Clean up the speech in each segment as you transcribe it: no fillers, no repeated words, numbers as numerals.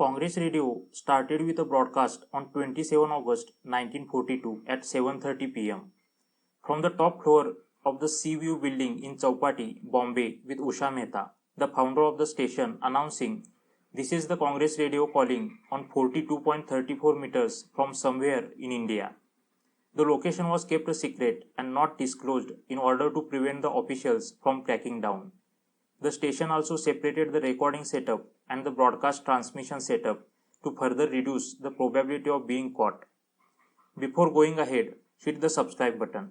Congress Radio started with a broadcast on 27 August 1942 at 7:30 p.m. from the top floor of the Seaview building in Chowpatty, Bombay, with Usha Mehta, the founder of the station, announcing, "This is the Congress Radio calling on 42.34 meters from somewhere in India." The location was kept a secret and not disclosed in order to prevent the officials from tracking down. The station also separated the recording setup and the broadcast transmission setup to further reduce the probability of being caught. Before going ahead, hit the subscribe button.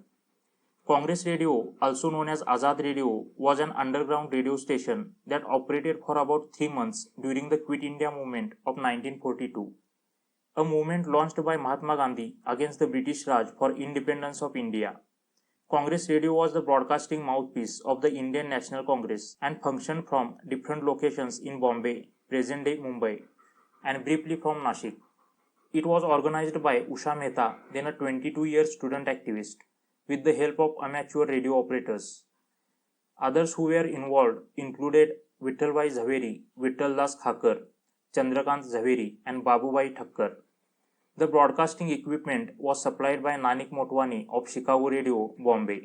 Congress Radio, also known as Azad Radio, was an underground radio station that operated for about 3 months during the Quit India movement of 1942, a movement launched by Mahatma Gandhi against the British Raj for independence of India. Congress Radio was the broadcasting mouthpiece of the Indian National Congress and functioned from different locations in Bombay, present-day Mumbai, and briefly from Nashik. It was organized by Usha Mehta, then a 22-year student activist, with the help of amateur radio operators. Others who were involved included Vittalbhai Jhaveri, Vittaldas Khakar, Chandrakant Jhaveri, and Babubai Thakkar. The broadcasting equipment was supplied by Nanik Motwani of Chicago Radio, Bombay.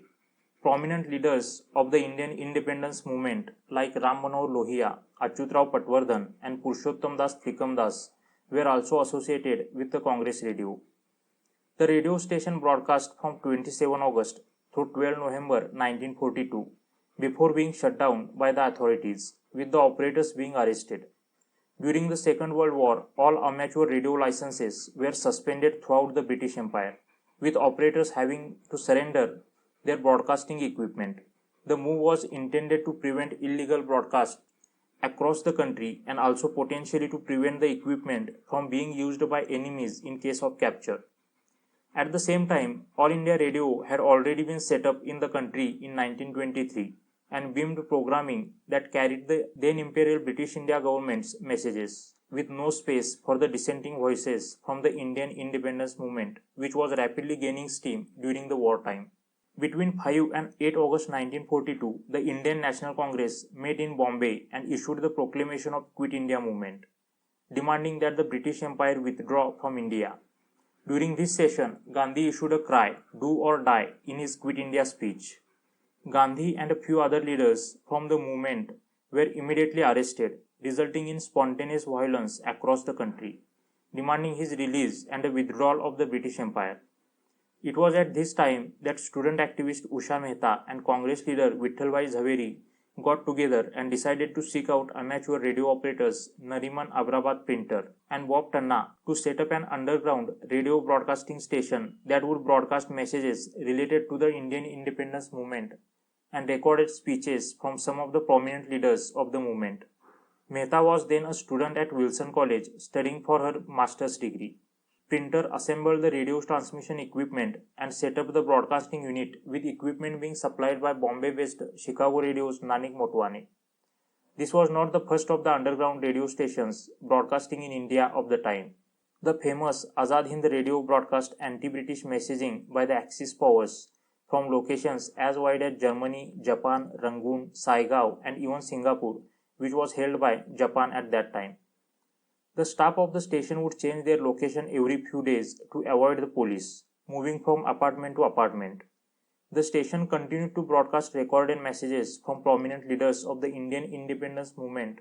Prominent leaders of the Indian independence movement like Ram Manohar Lohia, Achyutrao Patwardhan, and Purushottam Das Trikamdas were also associated with the Congress Radio. The radio station broadcast from 27 August through 12 November 1942 before being shut down by the authorities, with the operators being arrested. During the Second World War, all amateur radio licenses were suspended throughout the British Empire, with operators having to surrender their broadcasting equipment. The move was intended to prevent illegal broadcast across the country and also potentially to prevent the equipment from being used by enemies in case of capture. At the same time, All India Radio had already been set up in the country in 1923 and beamed programming that carried the then Imperial British India government's messages, with no space for the dissenting voices from the Indian independence movement, which was rapidly gaining steam during the wartime. Between 5 and 8 August 1942, the Indian National Congress met in Bombay and issued the proclamation of Quit India movement, demanding that the British Empire withdraw from India. During this session, Gandhi issued a cry, "Do or die," in his Quit India speech. Gandhi and a few other leaders from the movement were immediately arrested, resulting in spontaneous violence across the country, demanding his release and the withdrawal of the British Empire. It was at this time that student activist Usha Mehta and Congress leader Vittalbhai Jhaveri got together and decided to seek out amateur radio operators Nariman Abrabad Printer and Bob Tanna to set up an underground radio broadcasting station that would broadcast messages related to the Indian independence movement and recorded speeches from some of the prominent leaders of the movement. Mehta was then a student at Wilson College studying for her master's degree. Printer assembled the radio transmission equipment and set up the broadcasting unit, with equipment being supplied by Bombay-based Chicago Radio's Nanik Motwani. This was not the first of the underground radio stations broadcasting in India of the time. The famous Azad Hind radio broadcast anti-British messaging by the Axis powers from locations as wide as Germany, Japan, Rangoon, Saigon, and even Singapore, which was held by Japan at that time. The staff of the station would change their location every few days to avoid the police, moving from apartment to apartment. The station continued to broadcast recorded messages from prominent leaders of the Indian independence movement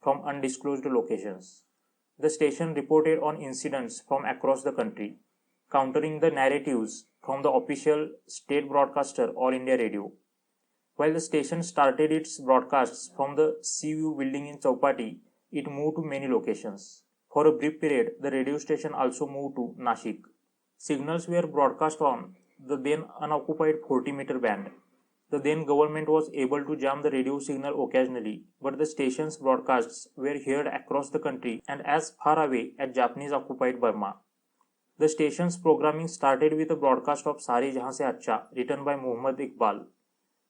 from undisclosed locations. The station reported on incidents from across the country, countering the narratives from the official state broadcaster All India Radio. While the station started its broadcasts from the Seaview building in Chowpatty, it moved to many locations. For a brief period, the radio station also moved to Nashik. Signals were broadcast on the then unoccupied 40-meter band. The then government was able to jam the radio signal occasionally, but the station's broadcasts were heard across the country and as far away as Japanese-occupied Burma. The station's programming started with a broadcast of Sare Jahan Se Acha, written by Muhammad Iqbal,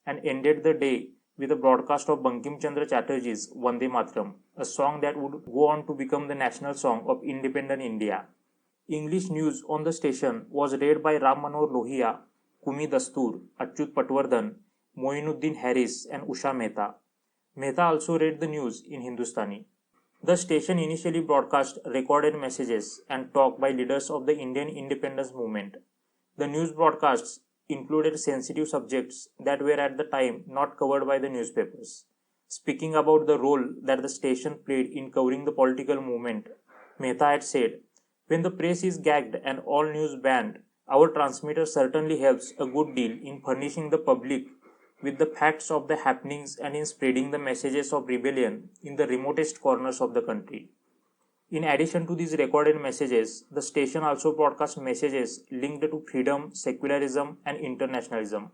and ended the day with a broadcast of Bankim Chandra Chatterjee's Vande Mataram, a song that would go on to become the national song of independent India. English news on the station was read by Ram Manohar Lohia, Kumi Dastur, Achyut Patwardhan, Moinuddin Harris, and Usha Mehta. Mehta also read the news in Hindustani. The station initially broadcast recorded messages and talk by leaders of the Indian independence movement. The news broadcasts included sensitive subjects that were at the time not covered by the newspapers. Speaking about the role that the station played in covering the political movement, Mehta had said, "When the press is gagged and all news banned, our transmitter certainly helps a good deal in furnishing the public with the facts of the happenings and in spreading the messages of rebellion in the remotest corners of the country." In addition to these recorded messages, the station also broadcast messages linked to freedom, secularism, and internationalism.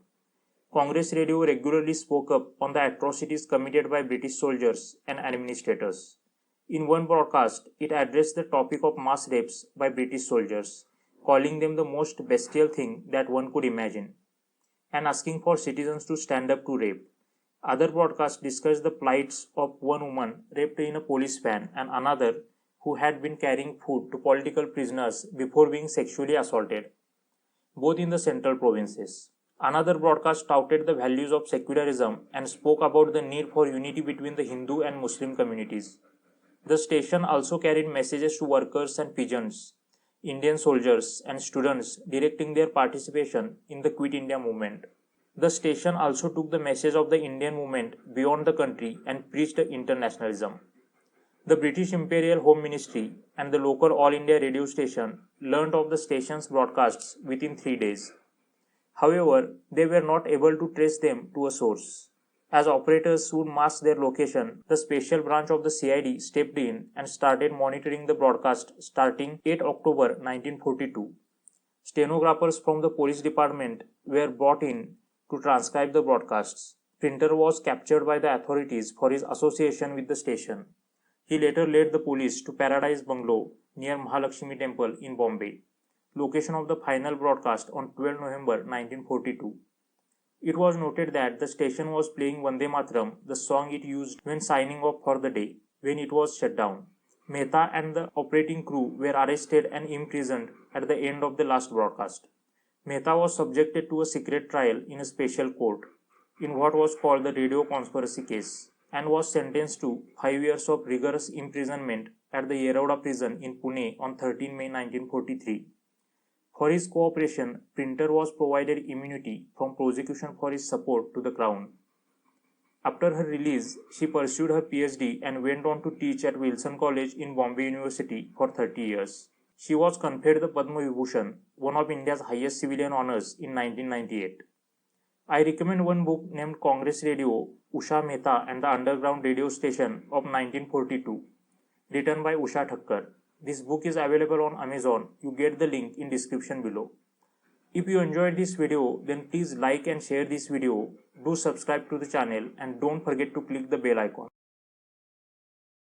Congress Radio regularly spoke up on the atrocities committed by British soldiers and administrators. In one broadcast, it addressed the topic of mass rapes by British soldiers, calling them the most bestial thing that one could imagine, and asking for citizens to stand up to rape. Other broadcasts discussed the plights of one woman raped in a police van and another who had been carrying food to political prisoners before being sexually assaulted, both in the central provinces. Another broadcast touted the values of secularism and spoke about the need for unity between the Hindu and Muslim communities. The station also carried messages to workers and peasants, Indian soldiers, and students directing their participation in the Quit India movement. The station also took the message of the Indian movement beyond the country and preached internationalism. The British Imperial Home Ministry and the local All India radio station learned of the station's broadcasts within 3 days. However, they were not able to trace them to a source. As operators would mask their location, the special branch of the CID stepped in and started monitoring the broadcast starting 8 October 1942. Stenographers from the police department were brought in to transcribe the broadcasts. Printer was captured by the authorities for his association with the station. He later led the police to Paradise Bungalow near Mahalakshmi Temple in Bombay, location of the final broadcast on 12 November 1942. It was noted that the station was playing Vande Mataram, the song it used when signing off for the day, when it was shut down. Mehta and the operating crew were arrested and imprisoned at the end of the last broadcast. Mehta was subjected to a secret trial in a special court in what was called the radio conspiracy case and was sentenced to 5 years of rigorous imprisonment at the Yeroda prison in Pune on 13 May 1943. For his cooperation, Printer was provided immunity from prosecution for his support to the Crown. After her release, she pursued her PhD and went on to teach at Wilson College in Bombay University for 30 years. She was conferred the Padma Vibhushan, one of India's highest civilian honors, in 1998. I recommend one book named Congress Radio, Usha, Mehta and the Underground Radio Station of 1942, written by Usha Thakkar. This book is available on Amazon. You get the link in description below. If you enjoyed this video, then please like and share this video. Do subscribe to the channel and don't forget to click the bell icon.